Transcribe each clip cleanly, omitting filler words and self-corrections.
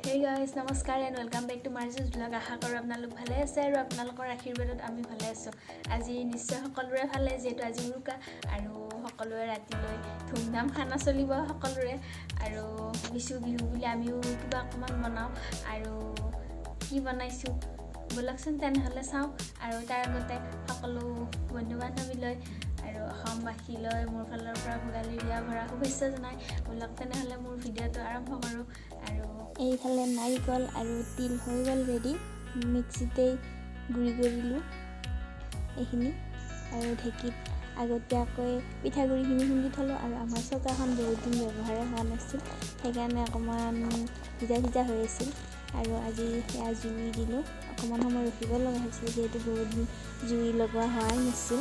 Hey guys, নমস্কাৰ and welcome back to Marjus vlog. আশা কৰোঁ আপোনালোক ভালে আছে আৰু আপোনালোকৰ আশীৰ্বাদত আমি ভালে আছোঁ। আজি নিশ্চয় সকলোৰে ভালে যেহেতু আজি উৰুকা আৰু সকলোৱে ৰাতিলৈ ধুমধাম খানা চলিব সকলোৰে আৰু বিহু বুলি আমিও কিবা অকমান বনাওঁ আৰু কি বনাইছোঁ বলকচোন তেনেহ'লে চাওঁ আৰু তাৰ আগতে সকলো বন্ধু বান্ধৱীলৈ আৰু অসমবাসীলৈ মোৰ ফালৰ পৰা ভোগালী বিয়া ভৰা শুভেচ্ছা জনাই বলক তেনেহ'লে মোৰ ভিডিঅ'টো আৰম্ভ কৰোঁ আৰু এইফালে নাৰিকল আৰু তিল হৈ গ'ল ৰেডি মিক্সিতেই গুড়ি কৰিলোঁ এইখিনি আৰু ঢেঁকীত আগতীয়াকৈ পিঠাগুড়িখিনি খুন্দি থলোঁ আৰু আমাৰ চৌকাখন বহুত দিন ব্যৱহাৰে হোৱা নাছিল সেইকাৰণে অকণমান ভিজা হৈ আছিল আৰু আজি সেয়া জুই দিলোঁ অকণমান সময় ৰখিব লগা হৈছিল যিহেতু বহুত দিন জুই লগোৱা হোৱাই নাছিল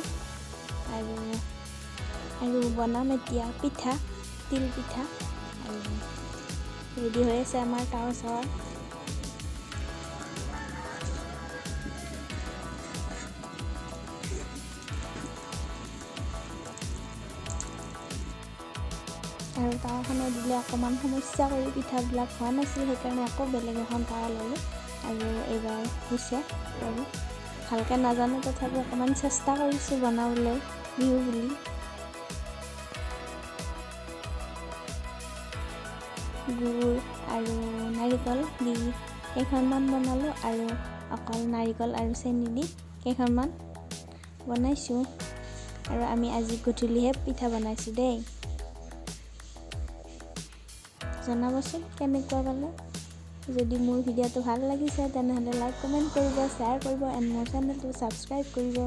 আৰু বনাম এতিয়া পিঠা তিল পিঠা আৰু ৰেডি হৈ আছে আমাৰ তাৱা চাৱা আৰু তাৱাখনত দিলে অকণমান সমস্যা কৰি পিঠাবিলাক হোৱা নাছিল সেইকাৰণে আকৌ বেলেগ এখন তাৱা ল'লোঁ আৰু এইবাৰ হৈছে আৰু ভালকৈ নাজানো তথাপি অকণমান চেষ্টা কৰিছোঁ বনাবলৈ বিহু বুলি গুড় আৰু নাৰিকল দি কেইখনমান বনালোঁ আৰু অকল নাৰিকল আৰু চেনি দি কেইখনমান বনাইছোঁ আৰু আমি আজি গধূলিহে পিঠা বনাইছোঁ দেই জনাবচোন কেনেকুৱা পালে যদি মোৰ ভিডিঅ'টো ভাল লাগিছে তেনেহ'লে লাইক কমেণ্ট কৰিব শ্বেয়াৰ কৰিব এণ্ড মোৰ চেনেলটো ছাবস্ক্ৰাইব কৰিব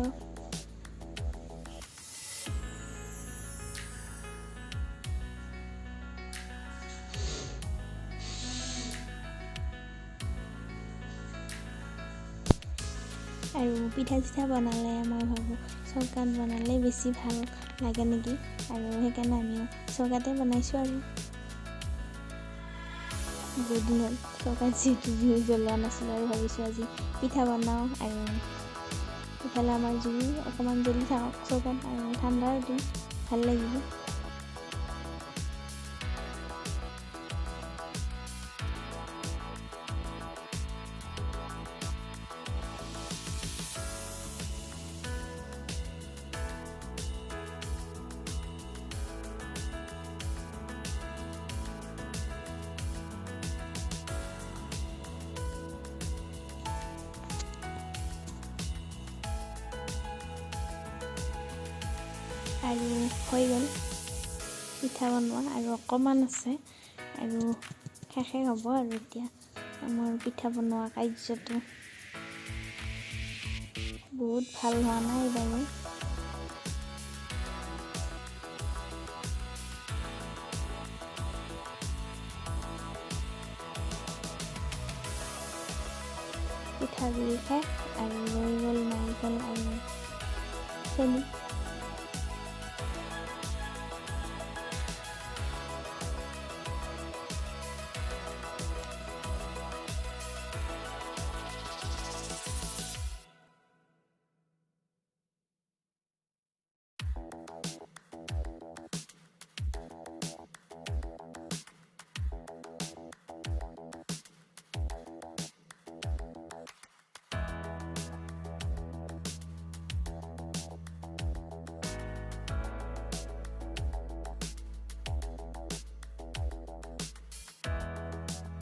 আৰু পিঠা চিঠা বনালে মই ভাবোঁ চৌকাত বনালে বেছি ভাল লাগে নেকি আৰু সেইকাৰণে আমিও চৌকাতে বনাইছোঁ আৰু বহুত দিন হ'ল চৌকাত যিহেতু জুই জ্বলোৱা নাছিলোঁ আৰু ভাবিছোঁ আজি পিঠা বনাওঁ আৰু ইফালে আমাৰ জুই অকণমান জ্বলি থাকক চৌকাত আৰু ঠাণ্ডাৰ দিন ভাল লাগিব আৰু হৈ গ'ল পিঠা বনোৱা আৰু অকণমান আছে আৰু শেষে হ'ব আৰু এতিয়া মোৰ পিঠা বনোৱা কাৰ্যটো বহুত ভাল হোৱা নাই বাৰু পিঠাগুড়ি শেষ আৰু ৰৈ গ'ল নাৰিকল আৰু চেনি